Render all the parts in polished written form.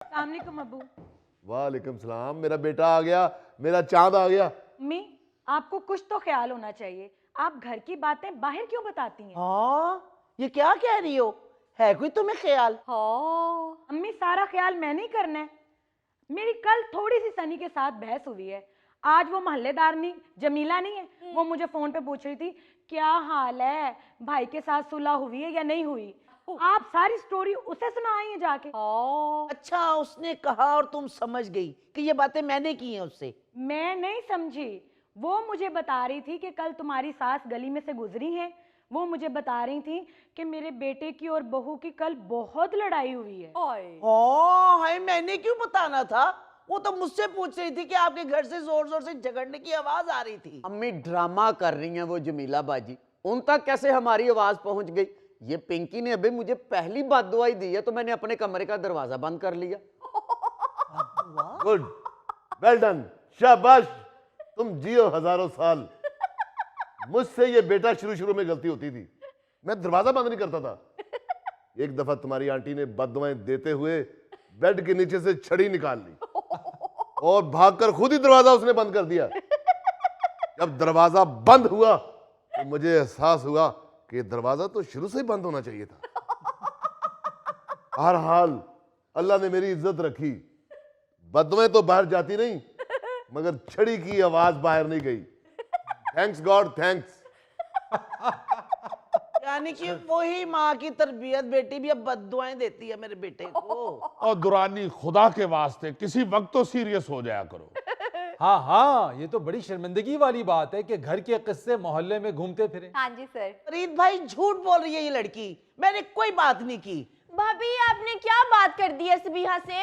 अस्सलाम वालेकुम अब्बू। वालेकुम सलाम। मेरा बेटा आ गया, मेरा चांद आ गया। अम्मी, आपको कुछ तो ख्याल होना चाहिए। आप घर की बातें बाहर क्यों बताती हैं? हाँ, ये क्या कह रही हो? है कोई तुम्हें ख्याल? अम्मी, सारा ख्याल मैंने ही करना है। मेरी कल थोड़ी सी सनी के साथ बहस हुई है। आज वो मोहल्लेदार नहीं, जमीला नहीं है, वो मुझे फोन पे पूछ रही थी क्या हाल है, भाई के साथ सुलह हुई है या नहीं हुई। आप सारी स्टोरी उसे सुनाई है जाके। अच्छा, उसने कहा और तुम समझ गई कि ये बातें मैंने की हैं उससे। मैं नहीं समझी। वो मुझे बता रही थी कि कल तुम्हारी सास गली में से गुजरी हैं। वो मुझे बता रही थी कि मेरे बेटे की और बहू की कल बहुत लड़ाई हुई है। हाँ, हाय, मैंने क्यों बताना था? वो तो मुझसे पूछ रही थी कि आपके घर से जोर जोर से झगड़ने की आवाज आ रही थी। अम्मी ड्रामा कर रही हैं वो जमीला बाजी। उन तक कैसे हमारी आवाज पहुंच गई? ये पिंकी ने अभी मुझे पहली बात दुआई दी है तो मैंने अपने कमरे का दरवाजा बंद कर लिया। गुड, वेल डन, शाबाश। तुम जियो हजारों साल। मुझसे ये बेटा शुरू में गलती होती थी, मैं दरवाजा बंद नहीं करता था। एक दफा तुम्हारी आंटी ने बददुआएं देते हुए बेड के नीचे से छड़ी निकाल ली और भागकर खुद ही दरवाजा उसने बंद कर दिया। जब दरवाजा बंद हुआ तो मुझे एहसास हुआ कि दरवाजा तो शुरू से ही बंद होना चाहिए था। हर हाल अल्लाह ने मेरी इज्जत रखी। बददुआएं तो बाहर जाती नहीं, मगर छड़ी की आवाज बाहर नहीं गई। Thanks God, thanks. यानी कि वही माँ की तरबियत बेटी भी अब बद्दुआएं देती है मेरे बेटे को। और दुरानी, खुदा के वास्ते किसी वक्त तो सीरियस हो जाया करो। हाँ हाँ, ये तो बड़ी शर्मिंदगी वाली बात है कि घर के किस्से मोहल्ले में घूमते फिरे। हाँ जी सर। फरीद भाई, झूठ बोल रही है ये लड़की। मैंने कोई बात नहीं की। भाभी, आपने क्या बात कर दी है सबिहा से?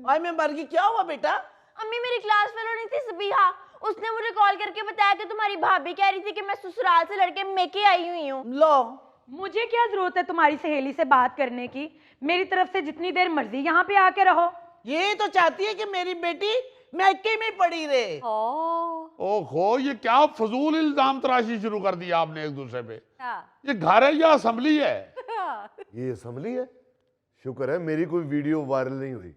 भाई मैं मर गई, क्या हुआ बेटा? अम्मी, मेरी क्लास फेलो नहीं थी सबिहा, उसने मुझे कॉल करके बताया कि तुम्हारी भाभी कह रही थी कि मैं ससुराल से लड़के मेके आई हुई हूँ। लो, मुझे क्या जरूरत है तुम्हारी सहेली से बात करने की? मेरी तरफ से जितनी देर मर्जी यहाँ पे आके रहो। ये तो चाहती है कि मेरी बेटी मैके में पड़ी रहे। ओहो, ये क्या फजूल इल्जाम तराशी शुरू कर दिया आपने एक दूसरे पे। हाँ। ये घर है या असेंबली है? ये असम्बली है? शुक्र है मेरी कोई वीडियो वायरल नहीं हुई।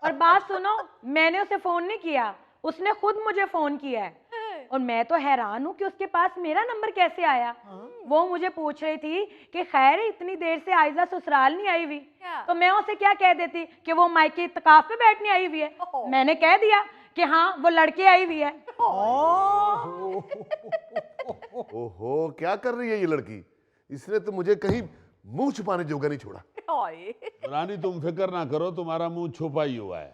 और बात सुनो, मैंने उसे फोन नहीं किया, उसने खुद मुझे फोन किया है। और मैं तो हैरान हूँ कि उसके पास मेरा नंबर कैसे आया। वो मुझे पूछ रही थी कि खैर इतनी देर से आयजा ससुराल नहीं आई हुई, तो मैं उसे क्या कह देती कि वो मायके इत्तकाफ पे बैठने आई हुई है। मैंने कह दिया कि हाँ वो लड़के आई हुई है। ओहो, क्या कर रही है ये लड़की? इसने तो मुझे कहीं मुंह छुपाने जोगा नहीं छोड़ा। रानी, तुम फिक्र ना करो, तुम्हारा मुंह छुपा ही हुआ है।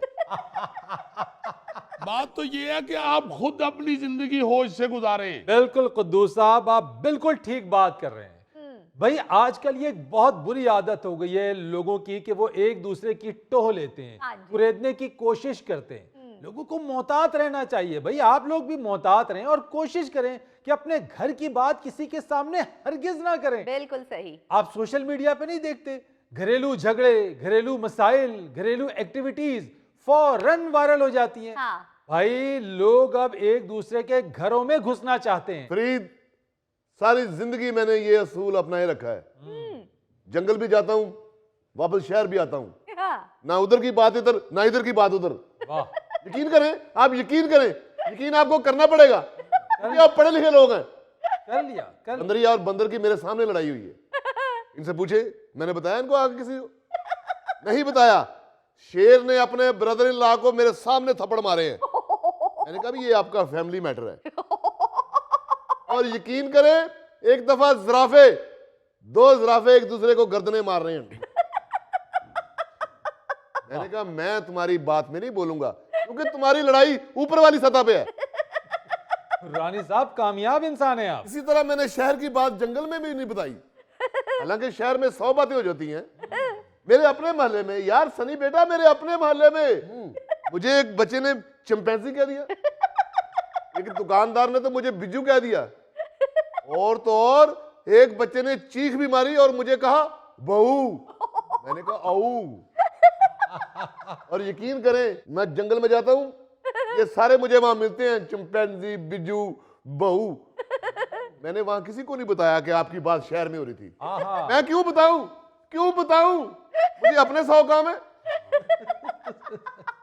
बात तो ये है कि आप खुद अपनी जिंदगी होश से गुजारें। बिल्कुल कुद्दूस साहब, आप बिल्कुल ठीक बात कर रहे हैं। भाई आजकल ये एक बहुत बुरी आदत हो गई है लोगों की कि वो एक दूसरे की टोह लेते हैं, कुरेदने की कोशिश करते हैं। लोगों को मोहतात रहना चाहिए। भाई आप लोग भी मोहतात रहें और कोशिश करें कि अपने घर की बात किसी के सामने हरगिज ना करें। बिल्कुल सही। आप सोशल मीडिया पे नहीं देखते घरेलू झगड़े, घरेलू मसाइल, घरेलू एक्टिविटीज फौरन वायरल हो जाती हैं। हाँ। भाई लोग अब एक दूसरे के घरों में घुसना चाहते हैं। फरीद, सारी जिंदगी मैंने ये असूल अपनाए रखा है। जंगल भी जाता हूँ, वापस शहर भी आता हूँ। हाँ। ना उधर की बात इधर, ना इधर की बात उधर। वाह, यकीन करें, आप यकीन करें, यकीन आपको करना पड़ेगा क्योंकि आप पढ़े लिखे लोग हैं। कर लिया कर लिया। बंदरिया और बंदर की मेरे सामने लड़ाई हुई है। इनसे पूछे, मैंने बताया इनको आगे किसी को? नहीं बताया। शेर ने अपने ब्रदर इन लॉ को मेरे सामने थप्पड़ मारे हैं। मैंने कहा भी ये आपका फैमिली मैटर है। और यकीन करें, एक दफा जिराफे, दो जिराफे एक दूसरे को गर्दने मार रहे हैं। मैंने कहा मैं तुम्हारी बात में नहीं बोलूंगा क्योंकि तुम्हारी लड़ाई ऊपर वाली सतह पे है। रानी साहब कामयाब इंसान है आप। इसी तरह मैंने शहर की बात जंगल में भी नहीं बताई। हालांकि शहर में 100 बातें हो जाती हैं। मेरे अपने मोहल्ले में, यार सनी बेटा, मेरे अपने मोहल्ले में मुझे एक बच्चे ने चिंपैंजी कह दिया, एक दुकानदार ने तो मुझे बिज्जू कह दिया, और तो और एक बच्चे ने चीख भी मारी और मुझे कहा बहू। मैंने कहा औ। और यकीन करें, मैं जंगल में जाता हूँ, ये सारे मुझे वहां मिलते हैं, चिंपैंजी, बिज्जू, बहू। मैंने वहां किसी को नहीं बताया कि आपकी बात शहर में हो रही थी। मैं क्यों बताऊं? मुझे अपने 100 काम है।